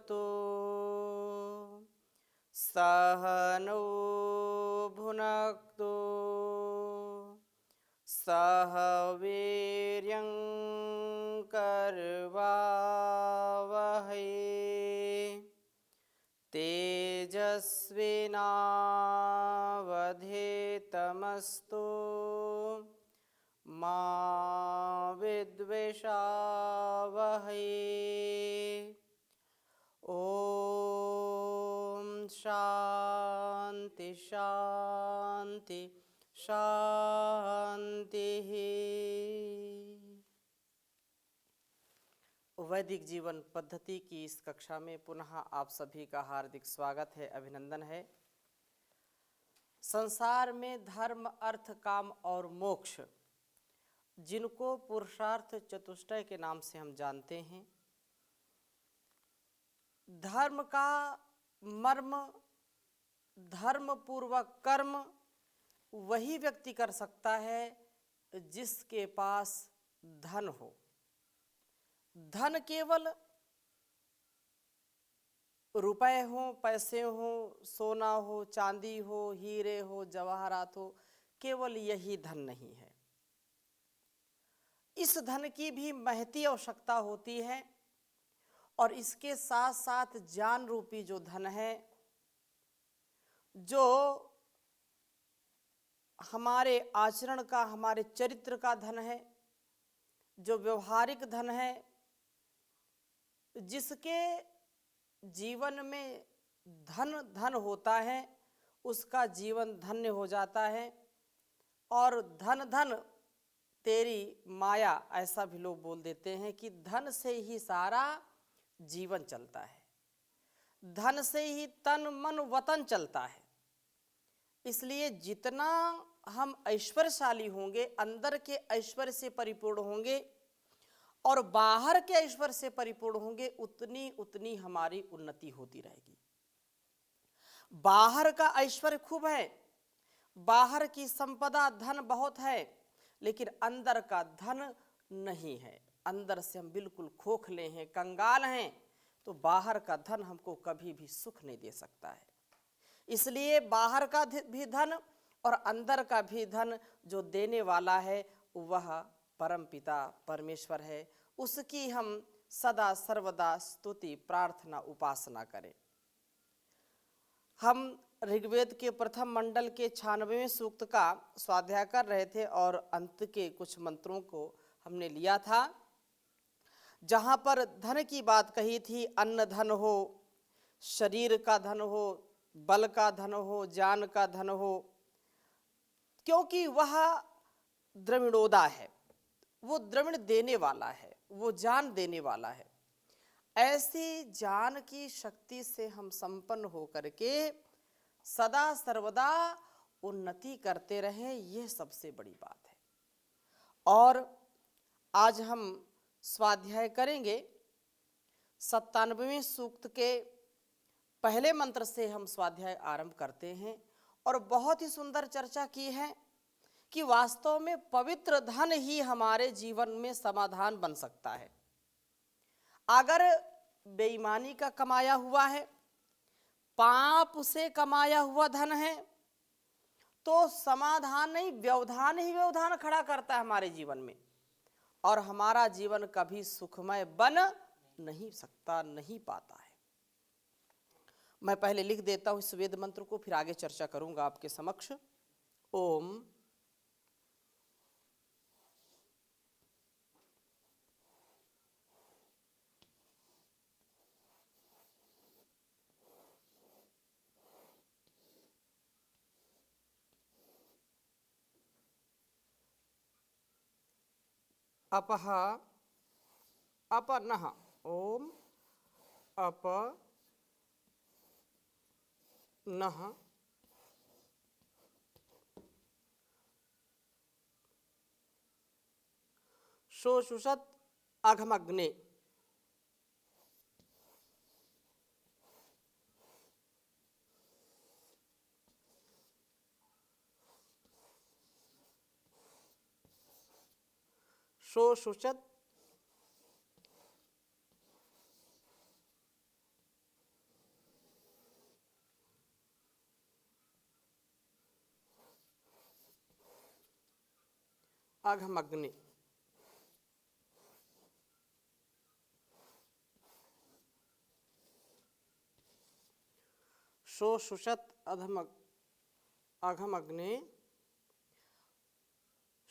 भुनक्तु सह नो भुनक्तु सह वीर्यं करवावहै तेजस्विनावधीतमस्तु मा विद्विषावहै। ओम शांति शांति शांति। वैदिक जीवन पद्धति की इस कक्षा में पुनः आप सभी का हार्दिक स्वागत है, अभिनंदन है। संसार में धर्म, अर्थ, काम और मोक्ष, जिनको पुरुषार्थ चतुष्टय के नाम से हम जानते हैं, धर्म का मर्म, धर्म पूर्वक कर्म वही व्यक्ति कर सकता है जिसके पास धन हो। धन केवल रुपए हो, पैसे हो, सोना हो, चांदी हो, हीरे हो, जवाहरात हो, केवल यही धन नहीं है। इस धन की भी महती आवश्यकता होती है और इसके साथ साथ ज्ञान रूपी जो धन है, जो हमारे आचरण का, हमारे चरित्र का धन है, जो व्यवहारिक धन है, जिसके जीवन में धन धन होता है उसका जीवन धन्य हो जाता है। और धन धन तेरी माया, ऐसा भी लोग बोल देते हैं कि धन से ही सारा जीवन चलता है, धन से ही तन मन वतन चलता है। इसलिए जितना हम ऐश्वर्यशाली होंगे, अंदर के ऐश्वर्य से परिपूर्ण होंगे और बाहर के ऐश्वर्य से परिपूर्ण होंगे, उतनी उतनी हमारी उन्नति होती रहेगी। बाहर का ऐश्वर्य खूब है, बाहर की संपदा धन बहुत है, लेकिन अंदर का धन नहीं है। अंदर से हम बिल्कुल खोखले हैं, कंगाल हैं, तो बाहर का धन हमको कभी भी सुख नहीं दे सकता है। इसलिए बाहर का भी धन और अंदर का भी धन जो देने वाला है वह परमपिता परमेश्वर है। उसकी हम सदा सर्वदा स्तुति, प्रार्थना, उपासना करें। हम ऋग्वेद के प्रथम मंडल के 96वें सूक्त का स्वाध्याय कर रहे थे और अंत के कुछ मंत्रों को हमने लिया था, जहाँ पर धन की बात कही थी। अन्न धन हो, शरीर का धन हो, बल का धन हो, ज्ञान का धन हो, क्योंकि वह द्रविणोदा है, वो द्रविण देने वाला है, वो ज्ञान देने वाला है। ऐसी ज्ञान की शक्ति से हम संपन्न होकर के सदा सर्वदा उन्नति करते रहें, यह सबसे बड़ी बात है। और आज हम स्वाध्याय करेंगे 97वें सूक्त के पहले मंत्र से हम स्वाध्याय आरंभ करते हैं और बहुत ही सुंदर चर्चा की है कि वास्तव में पवित्र धन ही हमारे जीवन में समाधान बन सकता है। अगर बेईमानी का कमाया हुआ है, पाप से कमाया हुआ धन है, तो समाधान नहीं, व्यवधान ही व्यवधान खड़ा करता है हमारे जीवन में, और हमारा जीवन कभी सुखमय बन नहीं सकता, नहीं पाता है। मैं पहले लिख देता हूं इस वेद मंत्र को, फिर आगे चर्चा करूंगा आपके समक्ष। ओम अपः अपनः। ओम अपनः शोषुषत अघमग्ने। शोषुषत अघमग्नि। शोषुषत अघमग्नि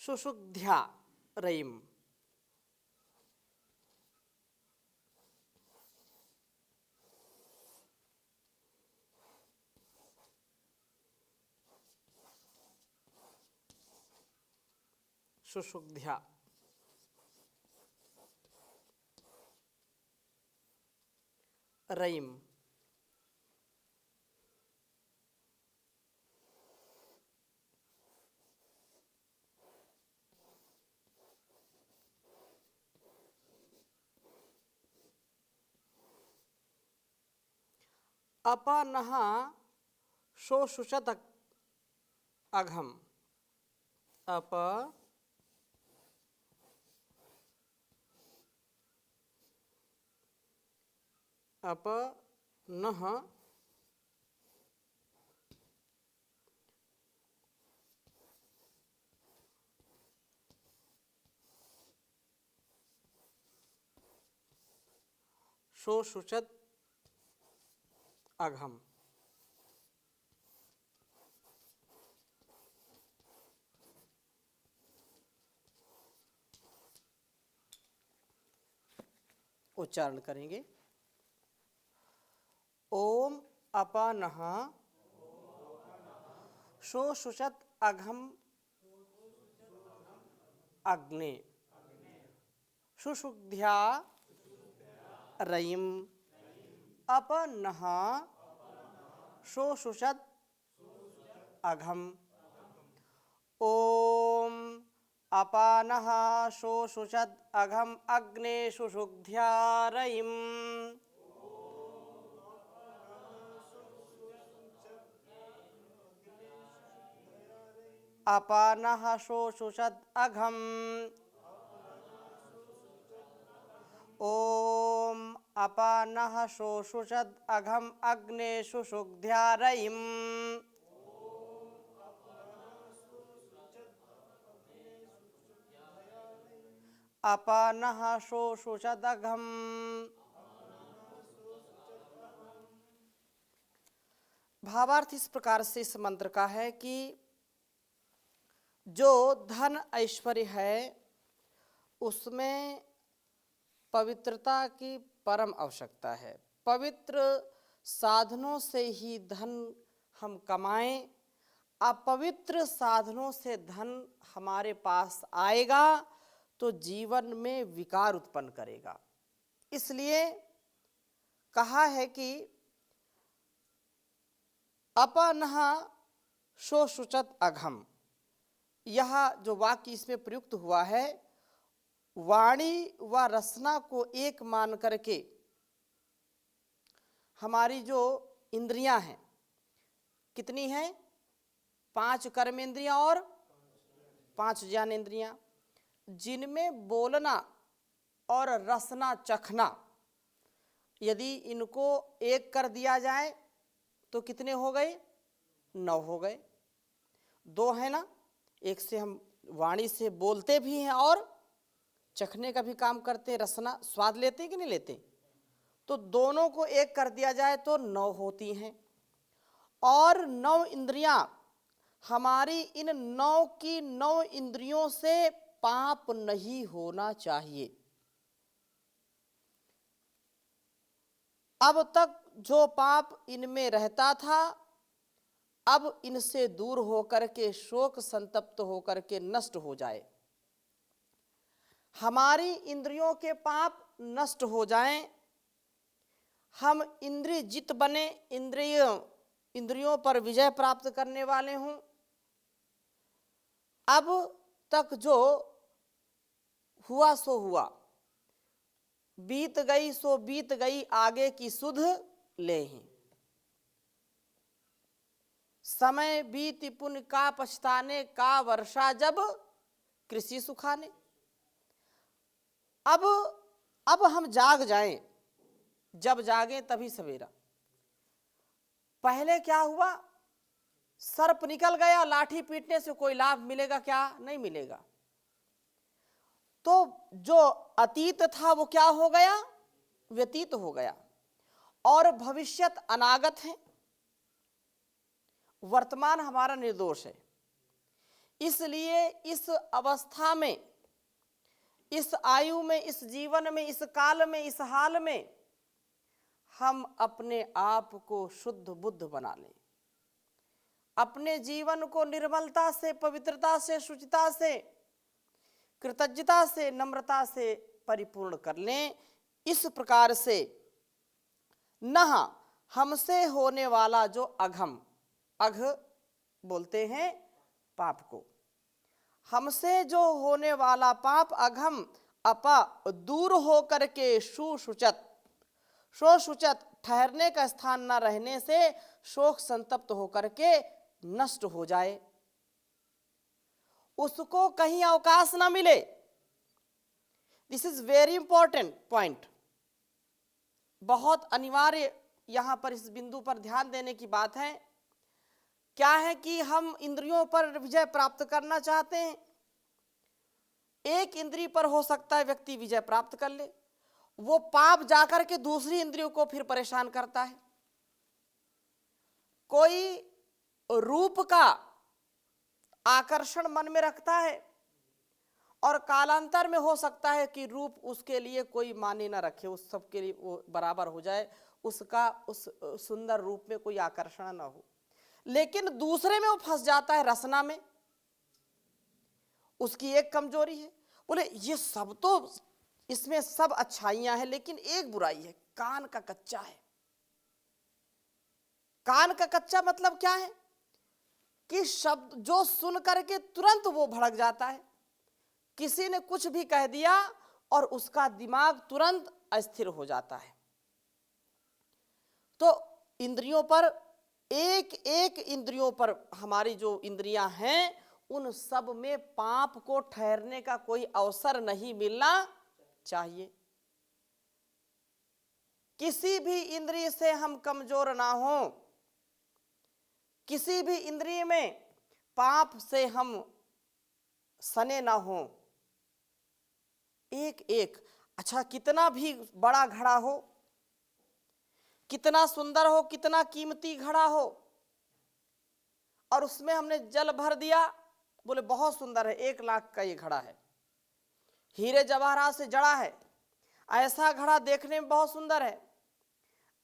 सुषुध्या रयिम। सुषुध्या रयिम। अपनः शोषुषत अघम। अपनः शोषुषत अघम। उच्चारण करेंगे। ओम अपनः शोषुषत अघम अग्ने सुषुध्या रयिम। अपनः शोषुषत अघम। ओम अपनः शोषुषत अघम अग्ने सुषुध्या रयिम। अपनः शोषुषत अघम। ओम अपनः शोषुषत अघम अग्ने सुषुध्या रयिम। अपनः शोषुषत अघम। भावार्थ इस प्रकार से इस मंत्र का है कि जो धन ऐश्वर्य है उसमें पवित्रता की परम आवश्यकता है। पवित्र साधनों से ही धन हम कमाएं। अपवित्र साधनों से धन हमारे पास आएगा तो जीवन में विकार उत्पन्न करेगा। इसलिए कहा है कि अपनः शोषुषत अघम। यह जो वाक्य इसमें प्रयुक्त हुआ है वाणी व रसना को एक मान करके हमारी जो इंद्रियां हैं कितनी हैं? 5 कर्मेंद्रियां और 5 ज्ञानेंद्रियां, जिनमें बोलना और रसना चखना यदि इनको एक कर दिया जाए तो कितने हो गए? 9 हो गए। 2 है ना, एक से हम वाणी से बोलते भी हैं और चखने का भी काम करते हैं, रसना स्वाद लेते हैं कि नहीं लेते? तो दोनों को एक कर दिया जाए तो 9 होती हैं। और 9 इंद्रियां, हमारी इन 9 की 9 इंद्रियों से पाप नहीं होना चाहिए। अब तक जो पाप इनमें रहता था अब इनसे दूर होकर के शोक संतप्त होकर के नष्ट हो जाए। हमारी इंद्रियों के पाप नष्ट हो जाएं, हम इंद्रिय जित बने, इंद्रियों पर विजय प्राप्त करने वाले हों। अब तक जो हुआ सो हुआ, बीत गई सो बीत गई, आगे की सुध लें। समय बीत पुण्य का पछताने का, वर्षा जब कृषि सुखाने। अब हम जाग जाएं, जब जागें तभी सवेरा। पहले क्या हुआ? सर्प निकल गया, लाठी पीटने से कोई लाभ मिलेगा क्या? नहीं मिलेगा। तो जो अतीत था वो क्या हो गया, व्यतीत हो गया, और भविष्यत अनागत है, वर्तमान हमारा निर्दोष है। इसलिए इस अवस्था में, इस आयु में, इस जीवन में, इस काल में, इस हाल में हम अपने आप को शुद्ध बुद्ध बना लें, अपने जीवन को निर्मलता से, पवित्रता से, शुचिता से, कृतज्ञता से, नम्रता से परिपूर्ण कर लें। इस प्रकार से न हमसे होने वाला जो अघम, अघ बोलते हैं पाप को, हमसे जो होने वाला पाप अघम अपा दूर हो करके सुशुचत, शोषुचत ठहरने का स्थान न रहने से शोक संतप्त होकर के नष्ट हो जाए, उसको कहीं अवकाश ना मिले। This is very important point, बहुत अनिवार्य यहां पर इस बिंदु पर ध्यान देने की बात है। क्या है कि हम इंद्रियों पर विजय प्राप्त करना चाहते हैं, एक इंद्रिय पर हो सकता है व्यक्ति विजय प्राप्त कर ले, वो पाप जाकर के दूसरी इंद्रियों को फिर परेशान करता है। कोई रूप का आकर्षण मन में रखता है और कालांतर में हो सकता है कि रूप उसके लिए कोई माने ना रखे, उस सब के लिए वो बराबर हो जाए, उसका उस सुंदर रूप में कोई आकर्षण ना हो, लेकिन दूसरे में वो फंस जाता है, रसना में। उसकी एक कमजोरी है, बोले ये सब तो, इसमें सब अच्छाइयां हैं लेकिन एक बुराई है, कान का कच्चा है। कान का कच्चा मतलब क्या है कि शब्द जो सुन करके तुरंत वो भड़क जाता है, किसी ने कुछ भी कह दिया और उसका दिमाग तुरंत अस्थिर हो जाता है। तो इंद्रियों पर, एक एक इंद्रियों पर, हमारी जो इंद्रियां हैं उन सब में पाप को ठहरने का कोई अवसर नहीं मिलना चाहिए। किसी भी इंद्रिय से हम कमजोर ना हो, किसी भी इंद्रिय में पाप से हम सने ना हो। एक एक, अच्छा कितना भी बड़ा घड़ा हो, कितना सुंदर हो, कितना कीमती घड़ा हो, और उसमें हमने जल भर दिया, बोले बहुत सुंदर है, 1 लाख का ये घड़ा है, हीरे जवाहरात से जड़ा है, ऐसा घड़ा देखने में बहुत सुंदर है,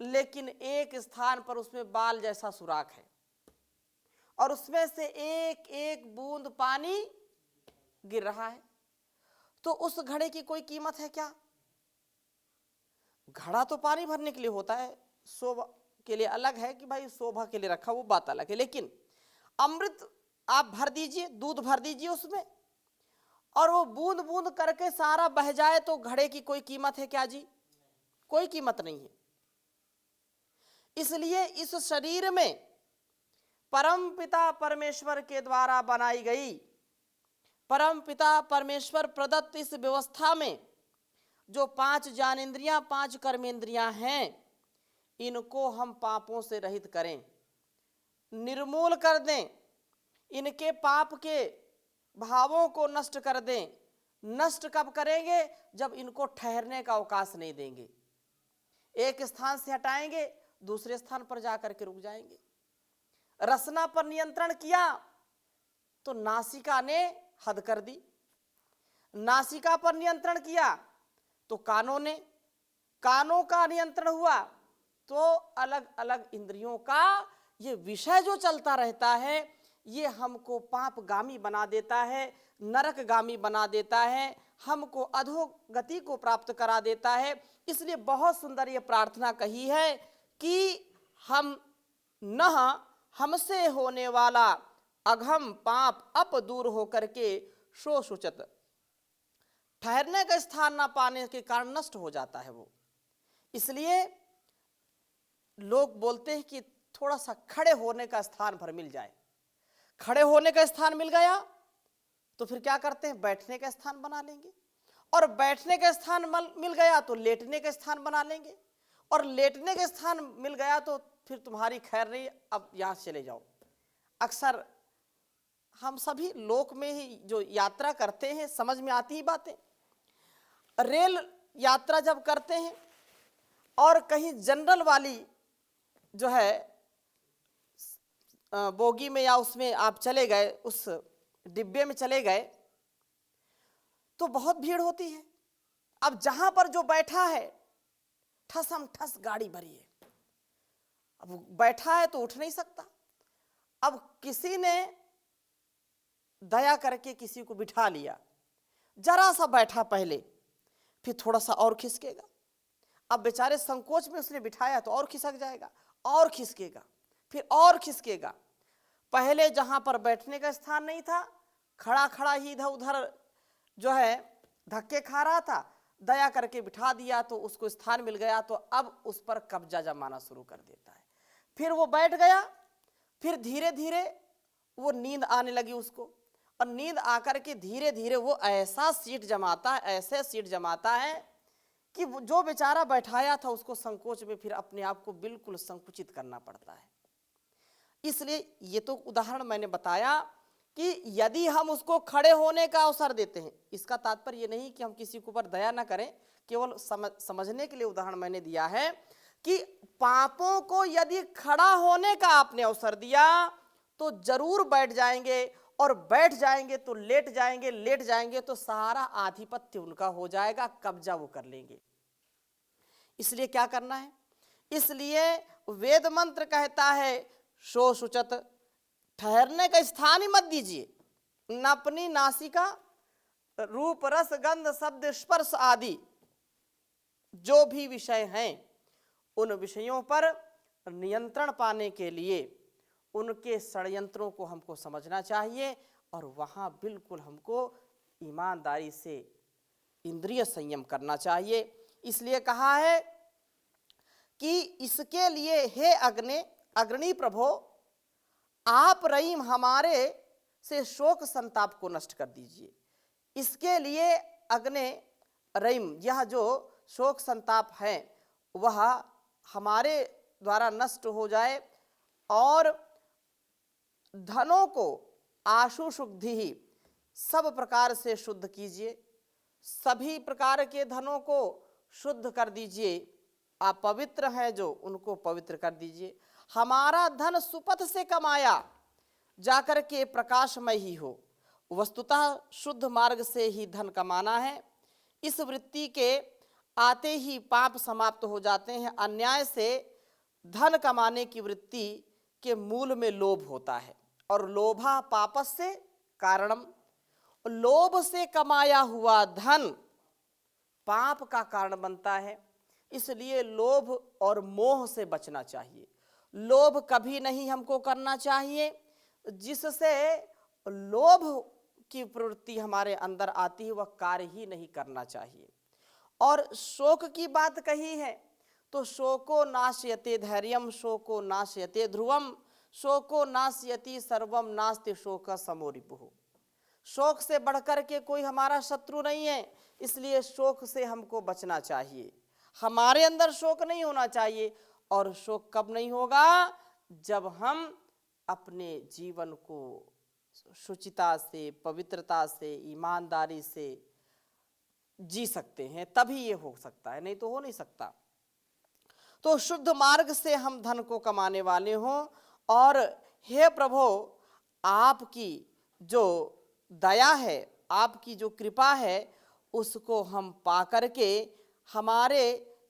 लेकिन एक स्थान पर उसमें बाल जैसा सुराख है और उसमें से एक एक बूंद पानी गिर रहा है, तो उस घड़े की कोई कीमत है क्या? घड़ा तो पानी भरने के लिए होता है, शोभा के लिए अलग है कि भाई शोभा के लिए रखा, वो बात अलग है, लेकिन अमृत आप भर दीजिए, दूध भर दीजिए उसमें, और वो बूंद बूंद करके सारा बह जाए तो घड़े की कोई कीमत है क्या जी? कोई कीमत नहीं है। इसलिए इस शरीर में परम पिता परमेश्वर के द्वारा बनाई गई, परम पिता परमेश्वर प्रदत्त इस व्यवस्था में जो 5 ज्ञानेंद्रियां, 5 कर्मेंद्रियां हैं, इनको हम पापों से रहित करें, निर्मूल कर दें, इनके पाप के भावों को नष्ट कर दें। नष्ट कब करेंगे? जब इनको ठहरने का अवकाश नहीं देंगे, एक स्थान से हटाएंगे, दूसरे स्थान पर जाकर के रुक जाएंगे। रसना पर नियंत्रण किया तो नासिका ने हद कर दी, नासिका पर नियंत्रण किया तो कानों ने, कानों का नियंत्रण हुआ तो अलग अलग इंद्रियों का ये विषय जो चलता रहता है, ये हमको पापगामी बना देता है, नरकगामी बना देता है, हमको अधोगति को प्राप्त करा देता है। इसलिए बहुत सुंदर ये प्रार्थना कही है कि हम न हमसे होने वाला अघम पाप अप दूर होकर के शोषुचत, ठहरने का स्थान ना पाने के कारण नष्ट हो जाता है वो। इसलिए लोग बोलते हैं कि थोड़ा सा खड़े होने का स्थान भर मिल जाए, खड़े होने का स्थान मिल गया तो फिर क्या करते हैं? बैठने का स्थान बना लेंगे, और बैठने का स्थान मिल गया तो लेटने का स्थान बना लेंगे, और लेटने का स्थान मिल गया तो फिर तुम्हारी खैर नहीं, अब यहां चले जाओ। अक्सर हम सभी लोक में ही जो यात्रा करते हैं समझ में आती ही बातें, रेल यात्रा जब करते हैं और कहीं जनरल वाली जो है बोगी में या उसमें आप चले गए, उस डिब्बे में चले गए, तो बहुत भीड़ होती है। अब जहां पर जो बैठा है, ठसम ठस गाड़ी भरी है, अब बैठा है तो उठ नहीं सकता। अब किसी ने दया करके किसी को बिठा लिया, जरा सा बैठा पहले, फिर थोड़ा सा और खिसकेगा। अब बेचारे संकोच में उसने बिठाया तो और खिसक जाएगा, और खिसकेगा, फिर और खिसकेगा। पहले जहां पर बैठने का स्थान नहीं था, खड़ा खड़ा ही इधर उधर जो है धक्के खा रहा था, दया करके बिठा दिया तो उसको स्थान मिल गया, तो अब उस पर कब्जा जमाना शुरू कर देता है। फिर वो बैठ गया, फिर धीरे धीरे वो नींद आने लगी उसको, और नींद आकर के धीरे धीरे वो ऐसा सीट जमाता है, ऐसे सीट जमाता है कि जो बेचारा बैठाया था उसको संकोच में फिर अपने आप को बिल्कुल संकुचित करना पड़ता है। इसलिए ये तो उदाहरण मैंने बताया कि यदि हम उसको खड़े होने का अवसर देते हैं, इसका तात्पर्य ये नहीं कि हम किसी के ऊपर दया ना करें, केवल समझने के लिए उदाहरण मैंने दिया है कि पापों को यदि खड़ा होने का आपने अवसर दिया तो जरूर बैठ जाएंगे, और बैठ जाएंगे तो लेट जाएंगे, लेट जाएंगे तो सारा आधिपत्य उनका हो जाएगा, कब्जा वो कर लेंगे। इसलिए क्या करना है? इसलिए वेद मंत्र कहता है शो शुचत, ठहरने का स्थान ही मत दीजिए, न अपनी नासिका, रूप रस गंध शब्द स्पर्श आदि जो भी विषय हैं उन विषयों पर नियंत्रण पाने के लिए उनके षड्यंत्रों को हमको समझना चाहिए, और वहां बिल्कुल हमको ईमानदारी से इंद्रिय संयम करना चाहिए। इसलिए कहा है कि इसके लिए हे अग्नि प्रभो, आप रहीम हमारे से शोक संताप को नष्ट कर दीजिए। इसके लिए अग्नि रहीम, यह जो शोक संताप है वह हमारे द्वारा नष्ट हो जाए, और धनों को आशु शुद्धि ही सब प्रकार से शुद्ध कीजिए, सभी प्रकार के धनों को शुद्ध कर दीजिए। आप पवित्र हैं जो, उनको पवित्र कर दीजिए। हमारा धन सुपथ से कमाया जाकर के प्रकाशमय ही हो, वस्तुतः शुद्ध मार्ग से ही धन कमाना है। इस वृत्ति के आते ही पाप समाप्त हो जाते हैं। अन्याय से धन कमाने की वृत्ति के मूल में लोभ होता है, और लोभा पापस्य कारणम, लोभ से कमाया हुआ धन पाप का कारण बनता है। इसलिए लोभ और मोह से बचना चाहिए। लोभ कभी नहीं हमको करना चाहिए, जिससे लोभ की प्रवृत्ति हमारे अंदर आती है वह कार्य ही नहीं करना चाहिए। और शोक की बात कही है तो शोको नाशयते धैर्यम, शोको नाशयते ध्रुवम, शोको नाशयति सर्वम, नास्ति शोक समो रिपुः। शोक से बढ़कर के कोई हमारा शत्रु नहीं है, इसलिए शोक से हमको बचना चाहिए। हमारे अंदर शोक नहीं होना चाहिए। और शोक कब नहीं होगा? जब हम अपने जीवन को शुचिता से, पवित्रता से, ईमानदारी से जी सकते हैं, तभी ये हो सकता है, नहीं तो हो नहीं सकता। तो शुद्ध मार्ग से हम धन को कमाने वाले हों, और हे प्रभु, आपकी जो दया है, आपकी जो कृपा है, उसको हम पा करके हमारे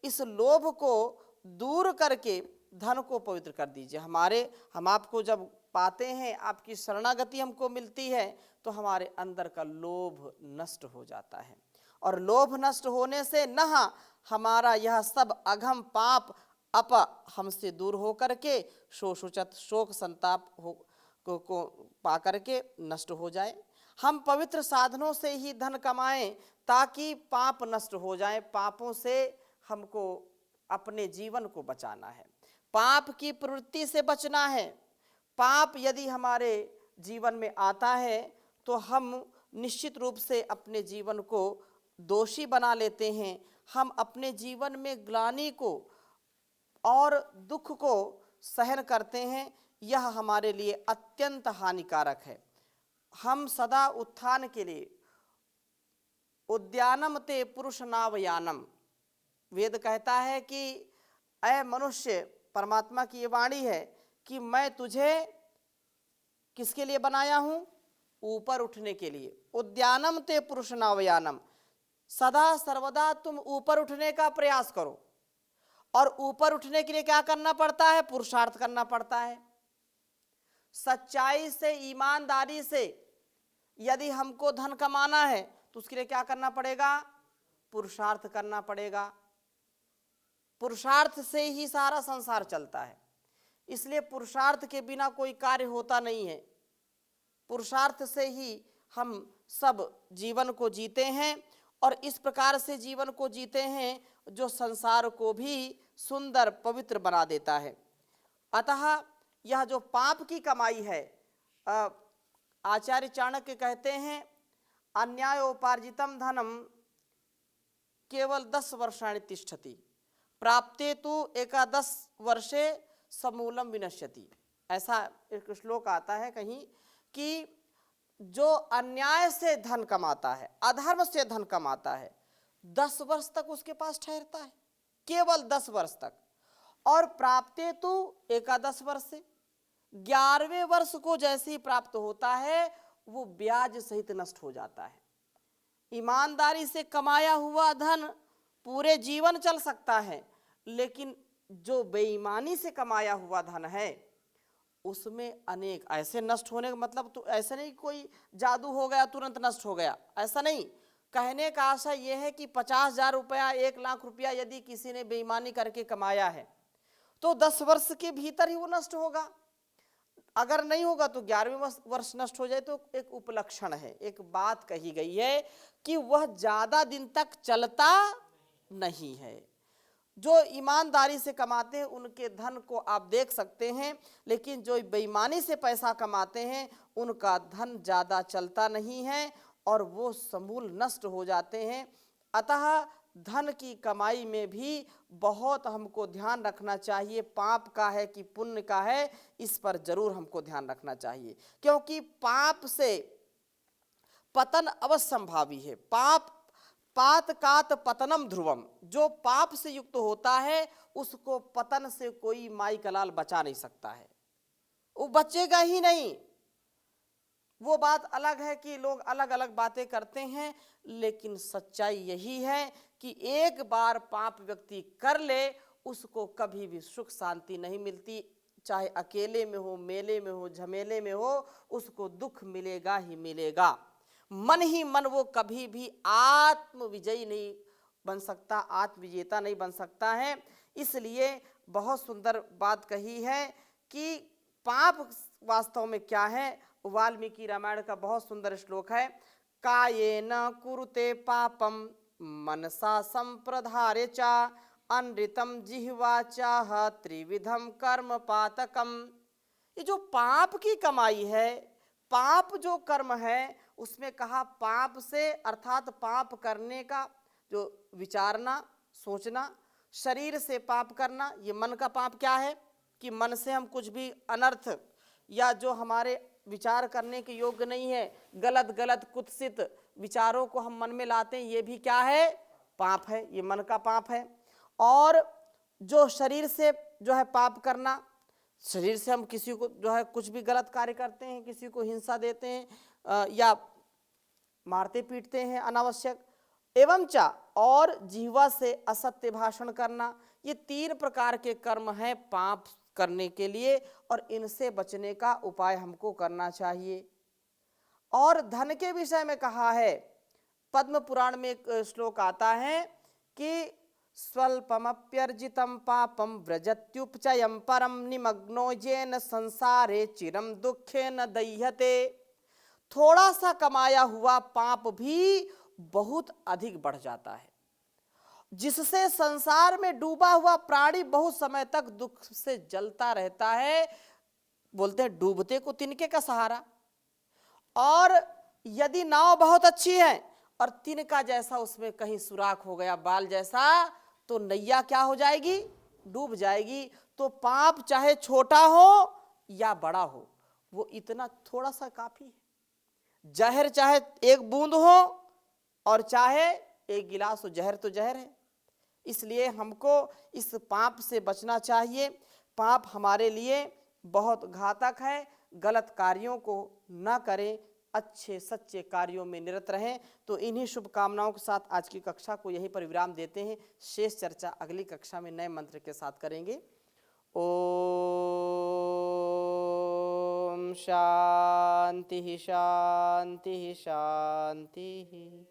इस लोभ को दूर करके धन को पवित्र कर दीजिए। हम आपको जब पाते हैं, आपकी शरणागति हमको मिलती है, तो हमारे अंदर का लोभ नष्ट हो जाता है, और लोभ नष्ट होने से न हमारा यह सब अघम पाप अप हमसे दूर हो करके शोषुचत, शोक संताप को पा करके नष्ट हो जाए। हम पवित्र साधनों से ही धन कमाएं ताकि पाप नष्ट हो जाए। पापों से हमको अपने जीवन को बचाना है, पाप की प्रवृत्ति से बचना है। पाप यदि हमारे जीवन में आता है तो हम निश्चित रूप से अपने जीवन को दोषी बना लेते हैं। हम अपने जीवन में ग्लानि को और दुख को सहन करते हैं, यह हमारे लिए अत्यंत हानिकारक है। हम सदा उत्थान के लिए उद्यानम ते पुरुष नावयानम। वेद कहता है कि अय मनुष्य, परमात्मा की ये वाणी है कि मैं तुझे किसके लिए बनाया हूं? ऊपर उठने के लिए। उद्यानम ते पुरुष नावयानम, सदा सर्वदा तुम ऊपर उठने का प्रयास करो। और ऊपर उठने के लिए क्या करना पड़ता है? पुरुषार्थ करना पड़ता है। सच्चाई से, ईमानदारी से यदि हमको धन कमाना है तो उसके लिए क्या करना पड़ेगा? पुरुषार्थ करना पड़ेगा। पुरुषार्थ से ही सारा संसार चलता है, इसलिए पुरुषार्थ के बिना कोई कार्य होता नहीं है। पुरुषार्थ से ही हम सब जीवन को जीते हैं और इस प्रकार से जीवन को जीते हैं जो संसार को भी सुंदर पवित्र बना देता है। अतः यह जो पाप की कमाई है, आचार्य चाणक्य कहते हैं अन्यायोपार्जितम धनम केवल 10 वर्षाणि तिष्ठति, प्राप्ते तु एकादश वर्षे समूलम विनश्यति। ऐसा एक श्लोक आता है कहीं कि जो अन्याय से धन कमाता है, अधर्म से धन कमाता है, 10 वर्ष तक उसके पास ठहरता है, केवल 10 वर्ष तक। और प्राप्ते तु एकादश वर्ष से, 11वें वर्ष को जैसे ही प्राप्त होता है वो ब्याज सहित नष्ट हो जाता है। ईमानदारी से कमाया हुआ धन पूरे जीवन चल सकता है, लेकिन जो बेईमानी से कमाया हुआ धन है उसमें अनेक ऐसे नष्ट होने का मतलब तो ऐसा नहीं कोई जादू हो गया तुरंत नष्ट हो गया, ऐसा नहीं। कहने का आशय यह है कि 50,000 रुपया, 1,00,000 रुपया यदि किसी ने बेईमानी करके कमाया है तो 10 वर्ष के भीतर ही वो नष्ट होगा। अगर नहीं होगा तो 11वें वर्ष नष्ट हो जाए तो एक उपलक्षण है, एक बात कही गई है कि वह ज्यादा दिन तक चलता नहीं है। जो ईमानदारी से कमाते हैं उनके धन को आप देख सकते हैं, लेकिन जो बेईमानी से पैसा कमाते हैं उनका धन ज्यादा चलता नहीं है और वो समूल नष्ट हो जाते हैं। अतः धन की कमाई में भी बहुत हमको ध्यान रखना चाहिए, पाप का है कि पुण्य का है, इस पर जरूर हमको ध्यान रखना चाहिए, क्योंकि पाप से पतन अवश्यंभावी है। पाप पात कात पतनम ध्रुवम, जो पाप से युक्त होता है उसको पतन से कोई माई कलाल बचा नहीं सकता है, वो बचेगा ही नहीं। वो बात अलग है कि लोग अलग अलग बातें करते हैं, लेकिन सच्चाई यही है कि एक बार पाप व्यक्ति कर ले उसको कभी भी सुख शांति नहीं मिलती, चाहे अकेले में हो, मेले में हो, झमेले में हो, उसको दुख मिलेगा ही मिलेगा। मन ही मन वो कभी भी आत्म विजयी नहीं बन सकता, आत्मविजेता नहीं बन सकता है। इसलिए बहुत सुंदर बात कही है कि पाप वास्तव में क्या है। वाल्मीकि रामायण का बहुत सुंदर श्लोक है, कायेन कुरुते पापम मनसा संप्रधारे चा अनृतम जिह्वा चाह त्रिविधम कर्म पातकम। ये जो पाप की कमाई है, पाप जो कर्म है, उसमें कहा पाप से अर्थात पाप करने का जो विचारना, सोचना, शरीर से पाप करना, ये मन का पाप क्या है कि मन से हम कुछ भी अनर्थ या जो हमारे विचार करने के योग्य नहीं है, गलत गलत कुत्सित विचारों को हम मन में लाते हैं, ये भी क्या है? पाप है, ये मन का पाप है। और जो शरीर से जो है पाप करना, शरीर से हम किसी को जो है कुछ भी गलत कार्य करते हैं, किसी को हिंसा देते हैं या मारते पीटते हैं अनावश्यक। एवं चा और जीवा से असत्य भाषण करना, ये 3 प्रकार के कर्म हैं पाप करने के लिए और इनसे बचने का उपाय हमको करना चाहिए। और धन के विषय में कहा है, पद्म पुराण में एक श्लोक आता है कि स्वल्पमप्यर्जितं पापं व्रजत्युपचयं परम निमग्नो येन संसारे चिरम दुखेन दह्यते। थोड़ा सा कमाया हुआ पाप भी बहुत अधिक बढ़ जाता है, जिससे संसार में डूबा हुआ प्राणी बहुत समय तक दुख से जलता रहता है। बोलते हैं डूबते को तिनके का सहारा। और यदि नाव बहुत अच्छी है और तिनका जैसा उसमें कहीं सुराख हो गया, बाल जैसा, तो नैया क्या हो जाएगी? डूब जाएगी। तो पाप चाहे छोटा हो या बड़ा हो, वो इतना थोड़ा सा काफी है। जहर चाहे एक बूंद हो और चाहे एक गिलास तो जहर है। इसलिए हमको इस पाप से बचना चाहिए। पाप हमारे लिए बहुत घातक है। गलत कार्यों को न करें, अच्छे सच्चे कार्यों में निरत रहें। तो इन्हीं शुभकामनाओं के साथ आज की कक्षा को यहीं पर विराम देते हैं। शेष चर्चा अगली कक्षा में नए मंत्र के साथ करेंगे। ओम शांति शांति शांति।